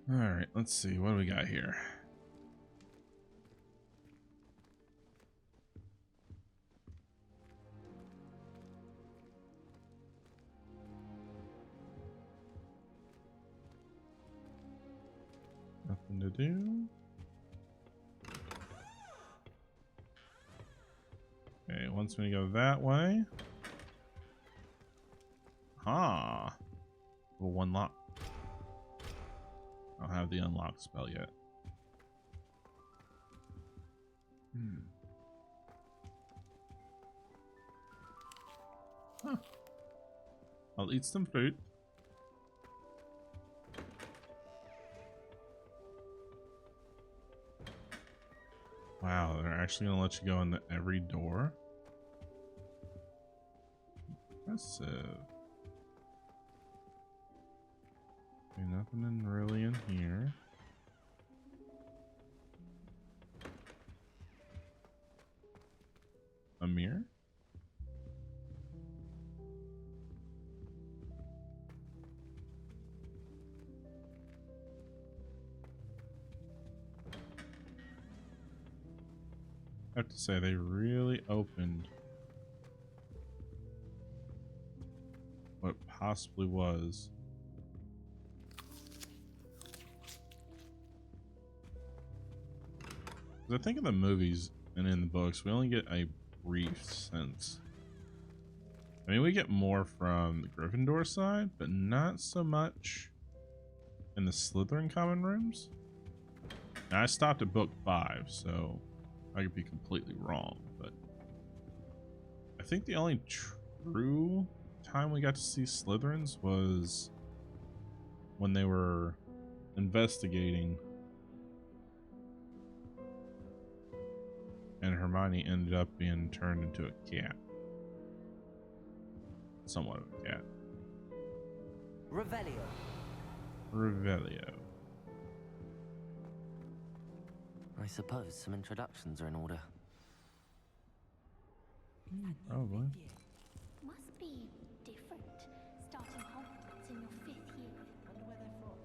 All right, let's see. What do we got here? Nothing to do. Okay, wants me to go that way. Ah, well, one lock. I don't have the unlock spell yet. Huh. I'll eat some fruit. Wow, they're actually gonna let you go into every door? Impressive. Okay, nothing really in here. A mirror? I have to say, they really opened what possibly was. I think in the movies and in the books, we only get a brief sense. I mean, we get more from the Gryffindor side, but not so much in the Slytherin common rooms. Now, I stopped at book 5, so I could be completely wrong, but I think the only true time we got to see Slytherins was when they were investigating and Hermione ended up being turned into a cat. Somewhat of a cat. Revelio. Revelio. I suppose some introductions are in order. Probably. Must be different, starting Hogwarts in your 5th year. Wonder where they're from.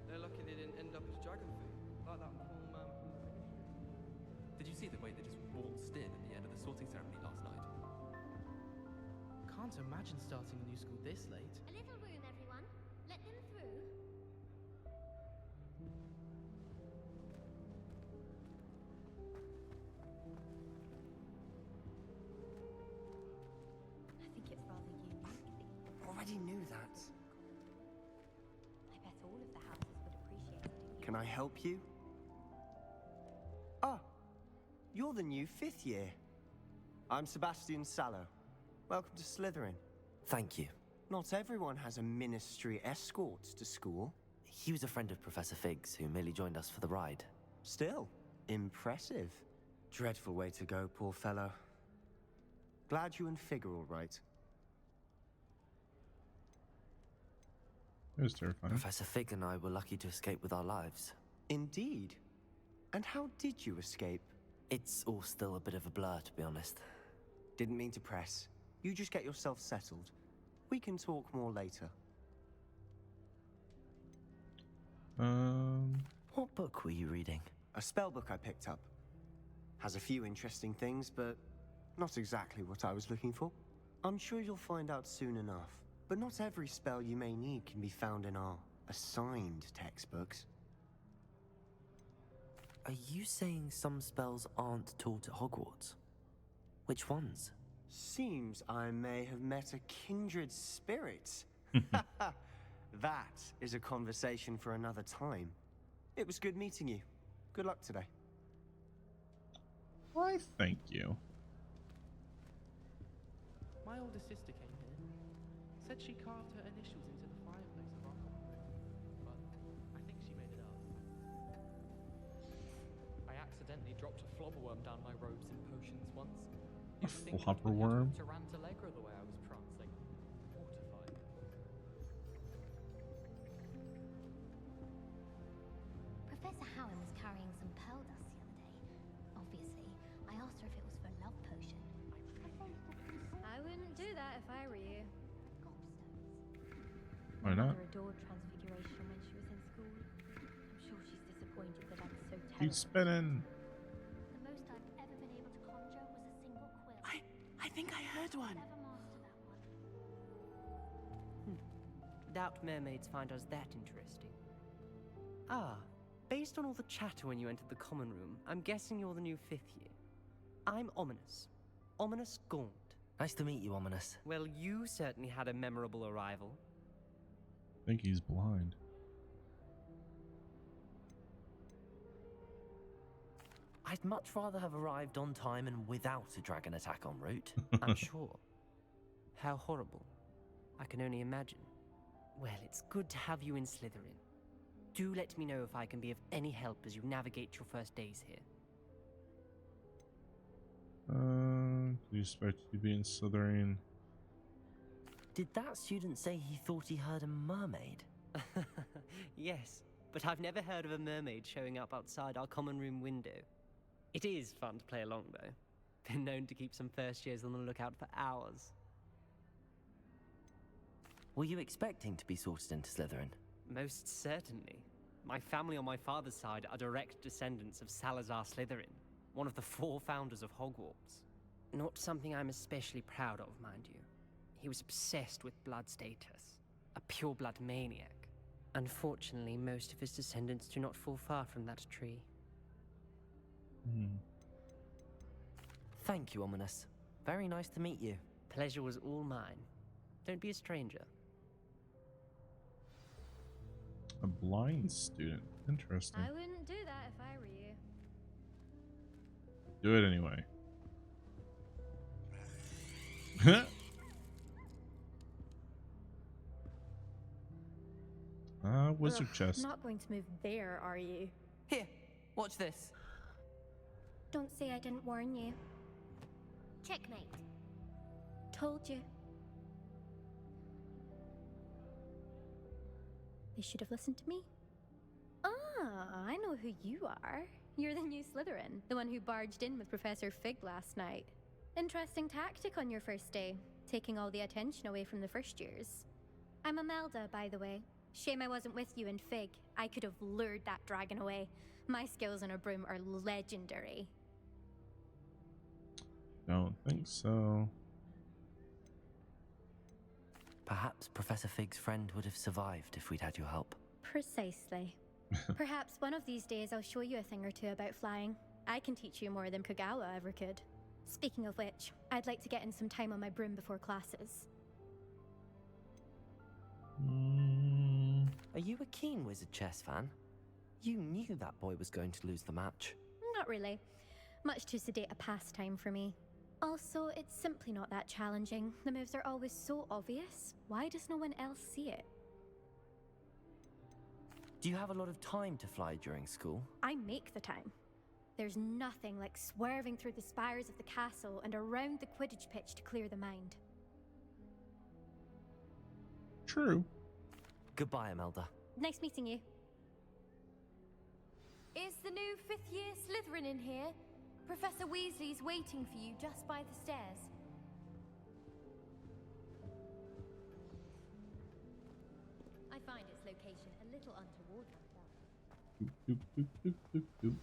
They're lucky they didn't end up as dragon food, like that poor man from the ministry. Did you see the way they just waltzed in at the end of the sorting ceremony last night? Can't imagine starting a new school this late. A little room, everyone. Let them through. I think it's rather unique. Already knew that. I bet all of the houses would appreciate it if you... Can I help you? Ah, you're the new 5th year. I'm Sebastian Sallow. Welcome to Slytherin. Thank you. Not everyone has a ministry escort to school. He was a friend of Professor Fig's who merely joined us for the ride. Still, impressive. Dreadful way to go, poor fellow. Glad you and Fig are all right. It was terrifying. Professor Fig and I were lucky to escape with our lives. Indeed. And how did you escape? It's all still a bit of a blur, to be honest. Didn't mean to press. You just get yourself settled. We can talk more later. What book were you reading? A spell book I picked up. Has a few interesting things, but not exactly what I was looking for. I'm sure you'll find out soon enough. But not every spell you may need can be found in our assigned textbooks. Are you saying some spells aren't taught at Hogwarts? Which ones? Seems I may have met a kindred spirit. That is a conversation for another time. It was good meeting you. Good luck today. Why, thank you. My older sister came here. Said she carved her initials into the fireplace of our common room. But I think she made it up. I accidentally dropped a flobberworm down my robes in potions once. A flobberworm? Tarantallegra the way I was prancing. Mortified. Professor Howard was carrying some pearl dust the other day. Obviously, I asked her if it was for a love potion. I wouldn't do that if I were you. Gobstones. Why not? My mother adored Transfiguration when she was in school. I'm Keep spinning. The most I've ever been able to conjure was a single quill. I think I heard one. Never master that one. Doubt mermaids find us that interesting. Ah, based on all the chatter when you entered the common room, I'm guessing you're the new 5th year. I'm Ominous. Ominous Gaunt. Nice to meet you, Ominous. Well, you certainly had a memorable arrival. I think he's blind. I'd much rather have arrived on time and without a dragon attack en route. I'm sure. How horrible. I can only imagine. Well, it's good to have you in Slytherin. Do let me know if I can be of any help as you navigate your first days here. Do you expect you to be in Slytherin? Did that student say he thought he heard a mermaid? Yes, but I've never heard of a mermaid showing up outside our common room window. It is fun to play along, though. Been known to keep some first years on the lookout for hours. Were you expecting to be sorted into Slytherin? Most certainly. My family on my father's side are direct descendants of Salazar Slytherin, one of the 4 founders of Hogwarts. Not something I'm especially proud of, mind you. He was obsessed with blood status, a pure-blood maniac. Unfortunately, most of his descendants do not fall far from that tree. Thank you, Ominous. Very nice to meet you. Pleasure was all mine. Don't be a stranger. A blind student. Interesting. I wouldn't do that if I were you. Do it anyway. Wizard chest. Not going to move there, are you? Here, watch this. Don't say I didn't warn you. Checkmate. Told you. They should have listened to me. Ah, I know who you are. You're the new Slytherin, the one who barged in with Professor Fig last night. Interesting tactic on your first day, taking all the attention away from the first years. I'm Imelda, by the way. Shame I wasn't with you in Fig. I could have lured that dragon away. My skills on a broom are legendary. Don't think so. Perhaps Professor Fig's friend would have survived if we'd had your help. Precisely. Perhaps one of these days I'll show you a thing or two about flying. I can teach you more than Kagawa ever could. Speaking of which, I'd like to get in some time on my broom before classes. Are you a keen Wizard chess fan? You knew that boy was going to lose the match. Not really. Much too sedate a pastime for me. Also, it's simply not that challenging. The moves are always so obvious. Why does no one else see it? Do you have a lot of time to fly during school? I make the time. There's nothing like swerving through the spires of the castle and around the Quidditch pitch to clear the mind. True. Goodbye, Imelda. Nice meeting you. Is the new 5th year Slytherin in here? Professor Weasley's waiting for you just by the stairs. I find its location a little untoward myself. Doop, doop, doop, doop, doop, doop.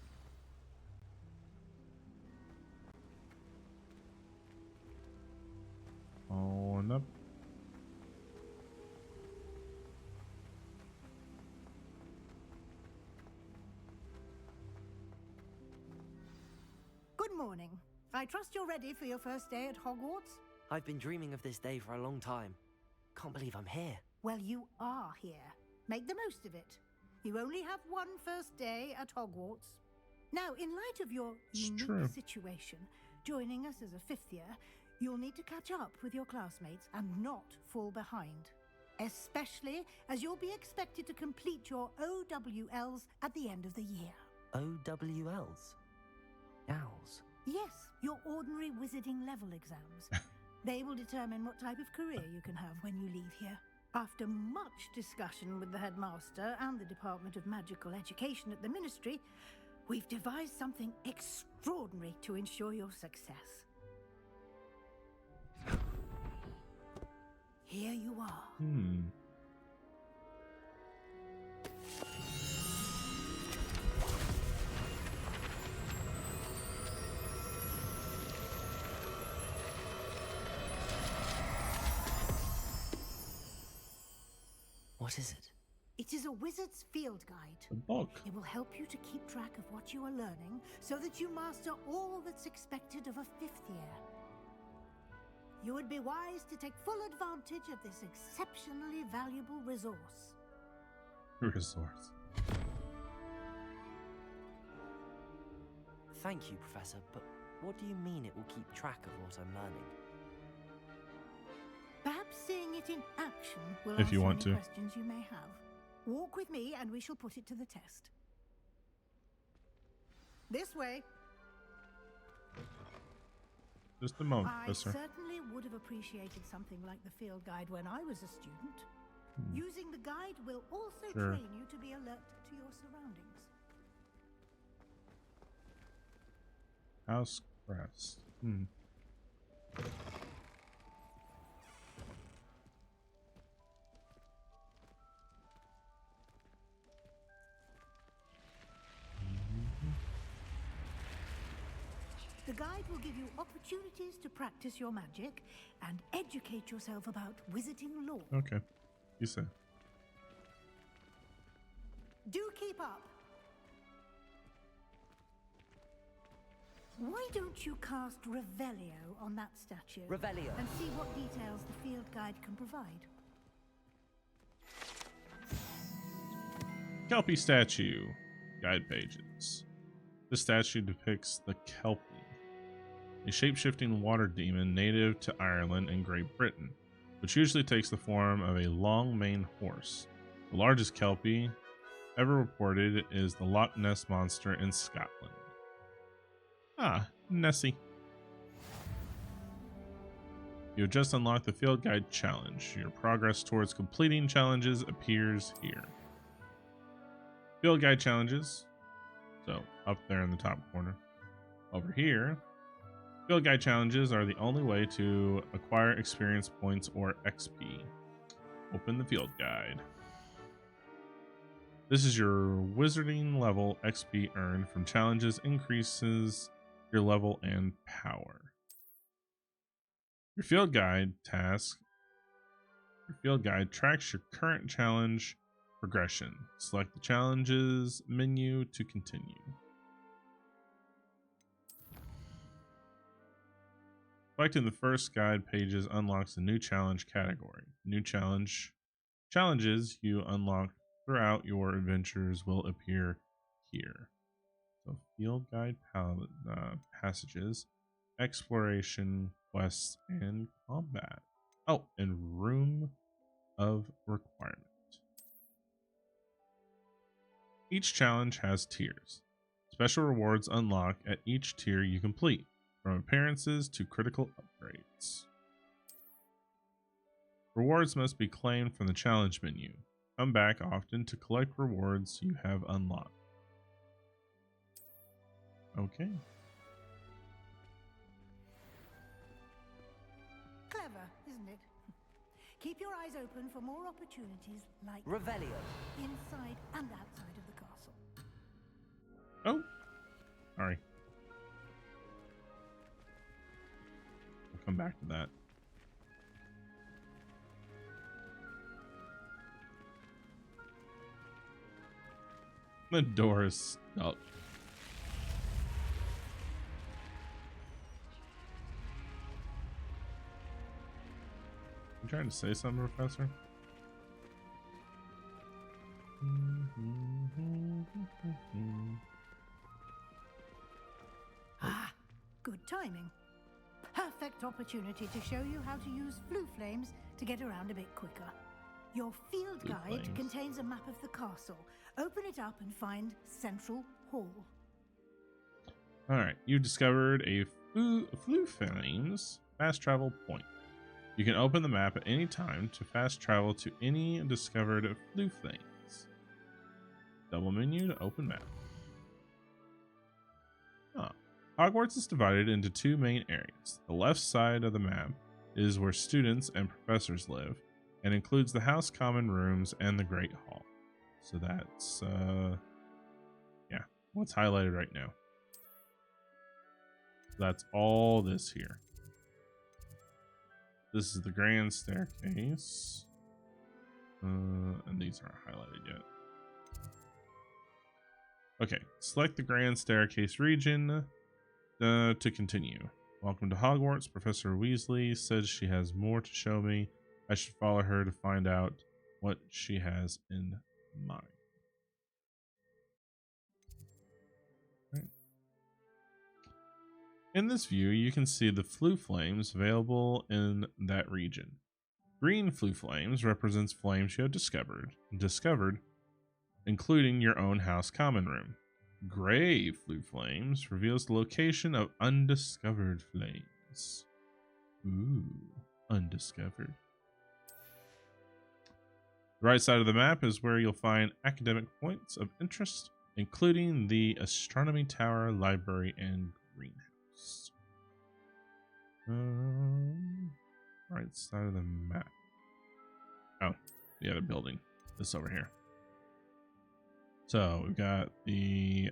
On up. Good morning. I trust you're ready for your first day at Hogwarts? I've been dreaming of this day for a long time. Can't believe I'm here. Well, you are here. Make the most of it. You only have one first day at Hogwarts. Now, in light of your unique situation, joining us as a 5th year, you'll need to catch up with your classmates and not fall behind. Especially as you'll be expected to complete your OWLs at the end of the year. OWLs? Owls? Yes, your ordinary wizarding level exams. They will determine what type of career you can have when you leave here. After much discussion with the headmaster and the Department of Magical Education at the Ministry, we've devised something extraordinary to ensure your success. Here you are. What is it? It is a wizard's field guide. A book. It will help you to keep track of what you are learning so that you master all that's expected of a 5th year. You would be wise to take full advantage of this exceptionally valuable resource. Resource. Thank you, Professor, but what do you mean it will keep track of what I'm learning? Perhaps seeing it in action will If answer you want any to. questions you may have. Walk with me and we shall put it to the test. This way. Just a moment, I Professor. certainly would have appreciated something like the field guide when I was a student. Using the guide will also Sure. train you to be alert to your surroundings. House crest. The guide will give you opportunities to practice your magic and educate yourself about wizarding lore. Okay. You say. Do keep up. Why don't you cast Revelio on that statue? Revelio. And see what details the field guide can provide. Kelpie statue. Guide pages. This statue depicts the Kelpie, a shape-shifting water demon native to Ireland and Great Britain, which usually takes the form of a long-maned horse. The largest Kelpie ever reported is the Loch Ness Monster in Scotland. Ah, Nessie. You have just unlocked the Field Guide Challenge. Your progress towards completing challenges appears here. Field Guide Challenges. So, up there in the top corner. Over here, Field Guide Challenges are the only way to acquire experience points or XP. Open the Field Guide. This is your wizarding level XP earned from challenges, increases your level and power. Your Field Guide task. Your Field Guide tracks your current challenge progression. Select the challenges menu to continue. Selecting the first guide pages unlocks a new challenge category. New challenges you unlock throughout your adventures will appear here. So field guide passages, exploration, quests, and combat. Oh, and room of requirement. Each challenge has tiers. Special rewards unlock at each tier you complete, from appearances to critical upgrades. Rewards must be claimed from the challenge menu. Come back often to collect rewards you have unlocked. Okay. Clever, isn't it? Keep your eyes open for more opportunities like Revelio. Inside and outside of the castle. Oh, sorry. We'll come back to that. The door is stuck. You trying to say something, Professor? Ah, good timing. Perfect opportunity to show you how to use flue flames to get around a bit quicker. Your field Flue guide flames. contains a map of the castle. Open it up and find Central Hall. Alright, you discovered a flue flames fast travel point. You can open the map at any time to fast travel to any discovered flue flames. Double menu to open map. Hogwarts is divided into two main areas. The left side of the map is where students and professors live, and includes the House Common Rooms and the Great Hall. So that's, yeah, what's highlighted right now. That's all this here. This is the grand staircase. And these aren't highlighted yet. Okay, select the Grand Staircase region to continue. Welcome to Hogwarts. Professor Weasley says she has more to show me. I should follow her to find out what she has in mind. Right. In this view, you can see the flue flames available in that region. Green flue flames represents flames you have discovered, including your own house common room. Gray flue flames reveals the location of undiscovered flames. Ooh, undiscovered. The right side of the map is where you'll find academic points of interest, including the Astronomy Tower, Library, and Greenhouse. Right side of the map. Oh, the other building. This over here. So we've got the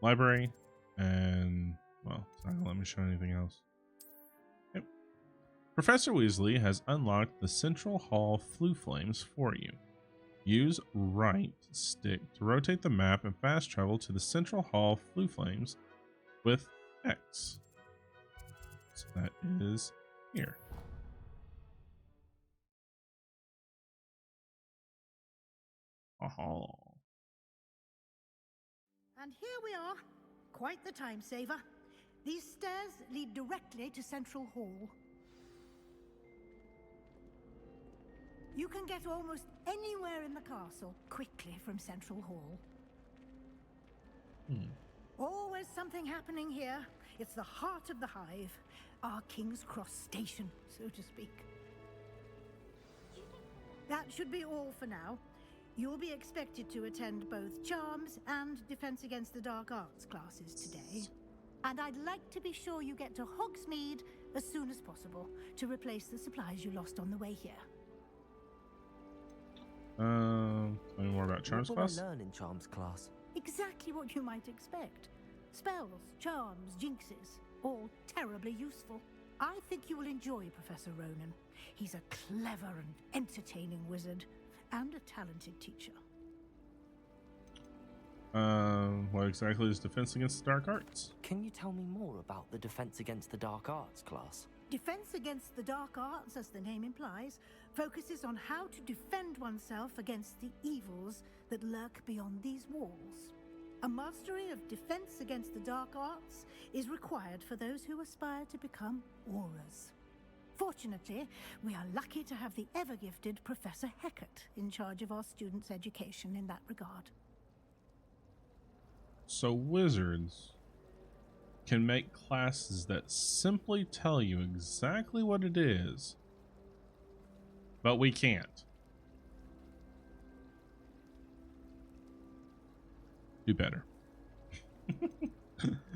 library, and well, it's not gonna let me show anything else. Yep. Professor Weasley has unlocked the Central Hall flue flames for you. Use right stick to rotate the map and fast travel to the Central Hall flue flames with X. So that is here. Aha. And here we are. Quite the time saver. These stairs lead directly to Central Hall. You can get almost anywhere in the castle quickly from Central Hall. Always something happening here. It's the heart of the hive, our King's Cross station, so to speak. That should be all for now. You'll be expected to attend both Charms and Defense Against the Dark Arts classes today. And I'd like to be sure you get to Hogsmeade as soon as possible to replace the supplies you lost on the way here. Tell me more about Charms class? What will I learn in Charms class? Exactly what you might expect. Spells, charms, jinxes, all terribly useful. I think you will enjoy Professor Ronan. He's a clever and entertaining wizard, and a talented teacher. What exactly is Defense Against the Dark Arts? Can you tell me more about the Defense Against the Dark Arts class? Defense Against the Dark Arts, as the name implies, focuses on how to defend oneself against the evils that lurk beyond these walls. A mastery of Defense Against the Dark Arts is required for those who aspire to become Aurors. Fortunately, we are lucky to have the ever-gifted Professor Hecat in charge of our students' education in that regard. So wizards can make classes that simply tell you exactly what it is, but we can't. Do better.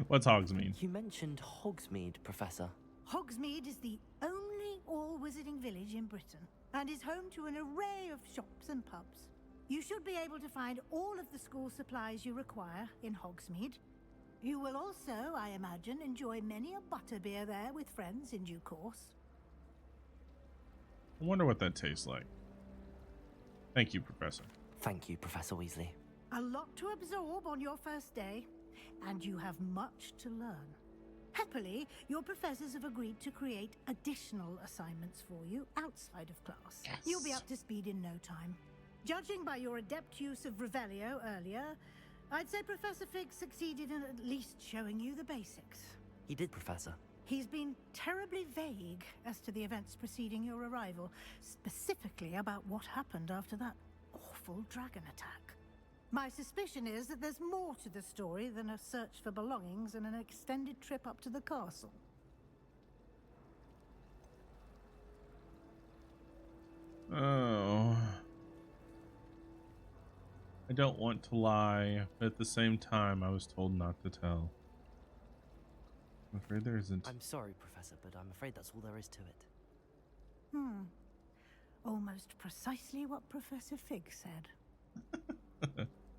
What's Hogsmeade? You mentioned Hogsmeade, Professor. Hogsmeade is the only all-wizarding village in Britain and is home to an array of shops and pubs. You should be able to find all of the school supplies you require in Hogsmeade. You will also, I imagine, enjoy many a butterbeer there with friends in due course. I wonder what that tastes like. Thank you, Professor. Thank you, Professor Weasley. A lot to absorb on your first day, and you have much to learn. Happily, your professors have agreed to create additional assignments for you outside of class. Yes. You'll be up to speed in no time. Judging by your adept use of Revelio earlier, I'd say Professor Fig succeeded in at least showing you the basics. He did, Professor. He's been terribly vague as to the events preceding your arrival, specifically about what happened after that awful dragon attack. My suspicion is that there's more to the story than a search for belongings and an extended trip up to the castle. Oh. I don't want to lie, but at the same time, I was told not to tell. I'm afraid there isn't. I'm sorry, Professor, but I'm afraid that's all there is to it. Almost precisely what Professor Fig said.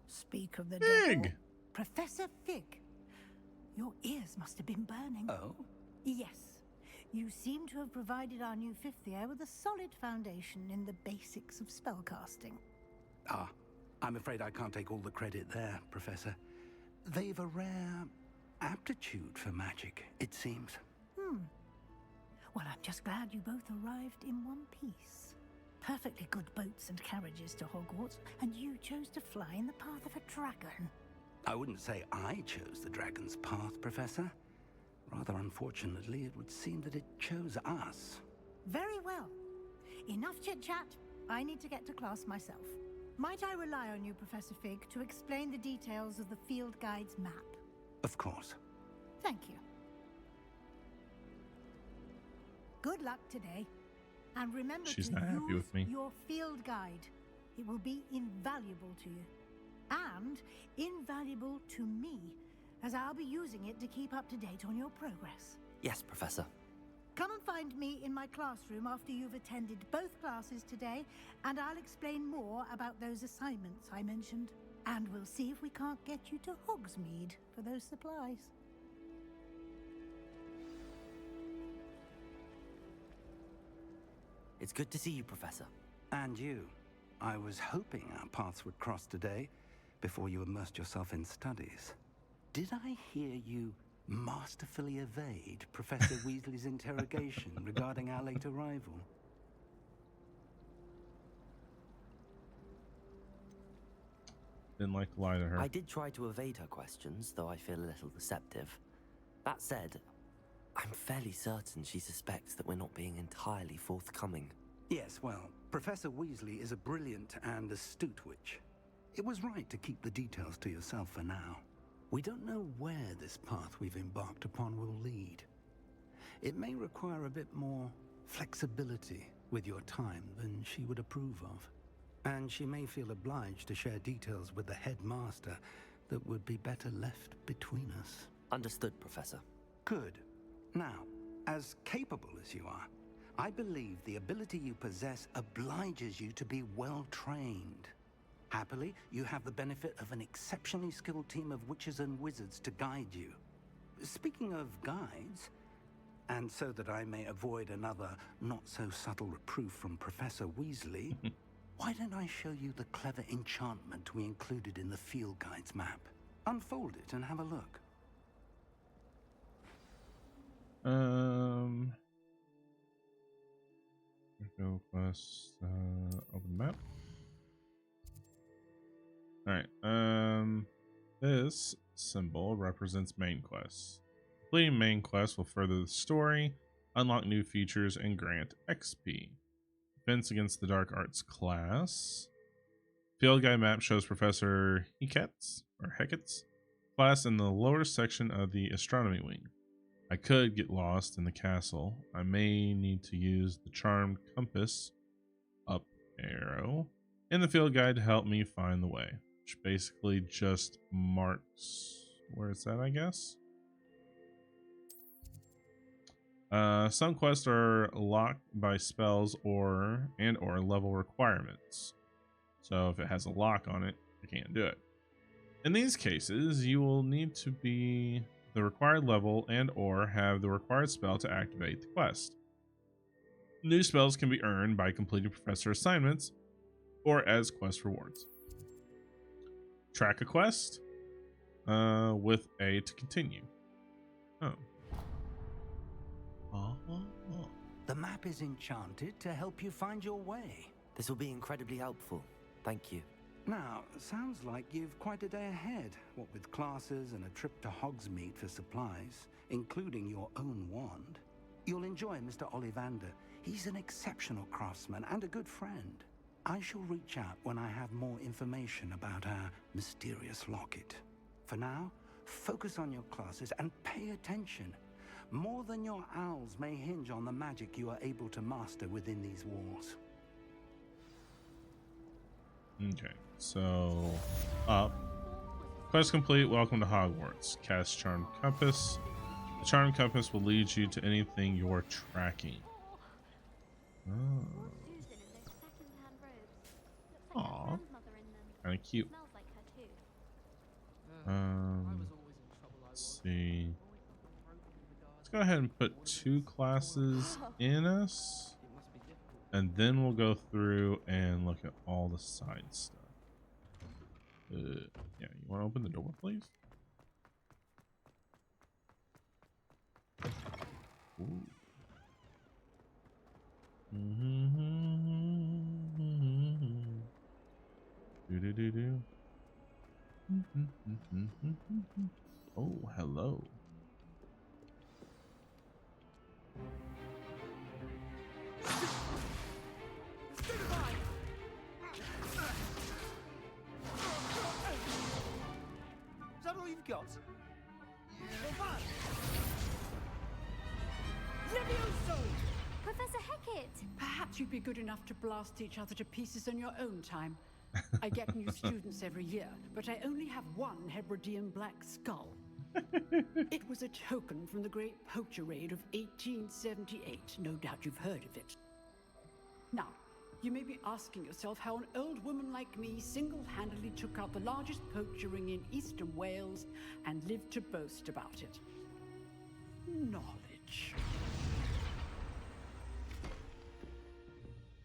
Speak of the Fig! devil. Professor Fig. Your ears must have been burning. Oh? Yes. You seem to have provided our new fifth year with a solid foundation in the basics of spellcasting. Ah, I'm afraid I can't take all the credit there, Professor. They've a rare aptitude for magic, it seems. Well, I'm just glad you both arrived in one piece. Perfectly good boats and carriages to Hogwarts, and you chose to fly in the path of a dragon. I wouldn't say I chose the dragon's path, Professor. Rather unfortunately, it would seem that it chose us. Very well. Enough chit-chat. I need to get to class myself. Might I rely on you, Professor Fig, to explain the details of the field guide's map? Of course. Thank you. Good luck today. And remember She's to not happy use with me. your field guide. It will be invaluable to you. And invaluable to me, as I'll be using it to keep up to date on your progress. Yes, Professor. Come and find me in my classroom after you've attended both classes today, and I'll explain more about those assignments I mentioned. And we'll see if we can't get you to Hogsmeade for those supplies. It's good to see you, Professor. And you. I was hoping our paths would cross today, before you immersed yourself in studies. Did I hear you masterfully evade Professor Weasley's interrogation regarding our late arrival? Didn't like to lie to her. I did try to evade her questions, though I feel a little deceptive. That said, I'm fairly certain she suspects that we're not being entirely forthcoming. Yes, well, Professor Weasley is a brilliant and astute witch. It was right to keep the details to yourself for now. We don't know where this path we've embarked upon will lead. It may require a bit more flexibility with your time than she would approve of. And she may feel obliged to share details with the headmaster that would be better left between us. Understood, Professor. Good. Now, as capable as you are, I believe the ability you possess obliges you to be well trained. Happily, you have the benefit of an exceptionally skilled team of witches and wizards to guide you. Speaking of guides, and so that I may avoid another not-so-subtle reproof from Professor Weasley, why don't I show you the clever enchantment we included in the field guide's map? Unfold it and have a look. Go plus open map. Alright, this symbol represents main quests. Completing main quests will further the story, unlock new features, and grant XP. Defense against the dark arts class. Field guide map shows Professor Hecat's class in the lower section of the astronomy wing. I could get lost in the castle. I may need to use the charmed compass up arrow in the field guide to help me find the way, which basically just marks where it's at, I guess. Some quests are locked by spells or level requirements. So if it has a lock on it, you can't do it. In these cases, you will need to be the required level and or have the required spell to activate the quest. New spells can be earned by completing professor assignments or as quest rewards. Track a quest with A to continue. Oh. The map is enchanted to help you find your way. This will be incredibly helpful. Thank you. Now, sounds like you've quite a day ahead, what with classes and a trip to Hogsmeade for supplies, including your own wand. You'll enjoy Mr. Ollivander. He's an exceptional craftsman and a good friend. I shall reach out when I have more information about our mysterious locket. For now, focus on your classes and pay attention. More than your owls may hinge on the magic you are able to master within these walls. Okay, so up. Quest complete. Welcome to Hogwarts. Cast Charmed Compass. The Charmed Compass will lead you to anything you're tracking. Oh. Aw. Kind of cute. Let's see. Let's go ahead and put 2 classes in us, and then we'll go through and look at all the side stuff. Yeah, you want to open the door, please? Ooh. Do. Oh, hello. Is that all you've got? Levioso! Professor Hecat! Perhaps you'd be good enough to blast each other to pieces in your own time. I get new students every year, but I only have one Hebridean black skull. It was a token from the Great Poacher Raid of 1878. No doubt you've heard of it. Now, you may be asking yourself how an old woman like me single-handedly took out the largest poacher ring in eastern Wales and lived to boast about it. Knowledge.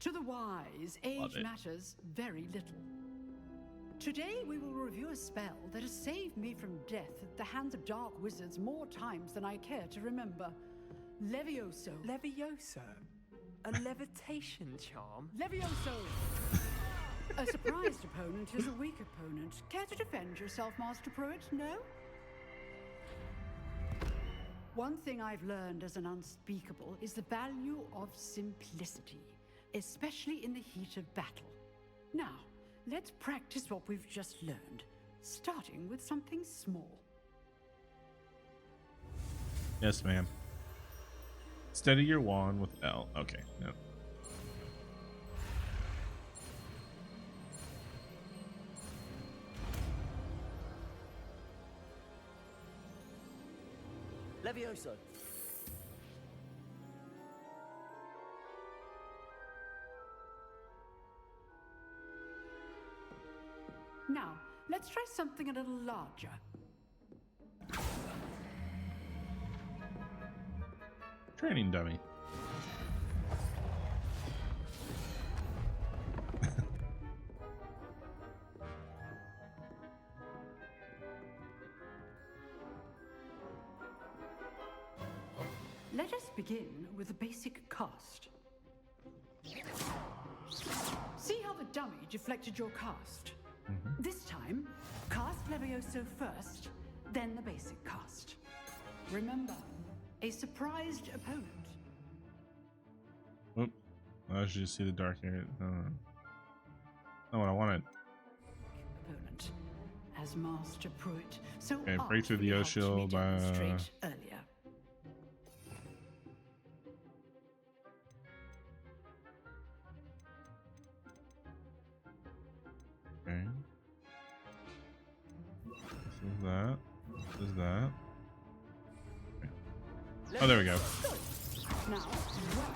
To the wise, age matters very little. Today we will review a spell that has saved me from death at the hands of dark wizards more times than I care to remember. Levioso. Levioso? A levitation charm? Levioso! A surprised opponent is a weak opponent. Care to defend yourself, Master Pruitt? No? One thing I've learned as an unspeakable is the value of simplicity, especially in the heat of battle. Now, let's practice what we've just learned, starting with something small. Yes, ma'am. Steady your wand with L. Okay, no. Levioso. Now, let's try something a little larger. Training dummy. Let us begin with the basic cast. See how the dummy deflected your cast? This time, cast Levioso first, then the basic cast. Remember, a surprised opponent. Oop. I should just see the dark area. No. Not what I wanted. Opponent. As Master Pruitt, so okay, break through the Yoshio by earlier. Okay. This is that. This is that. Okay. Oh, there we go. Now, well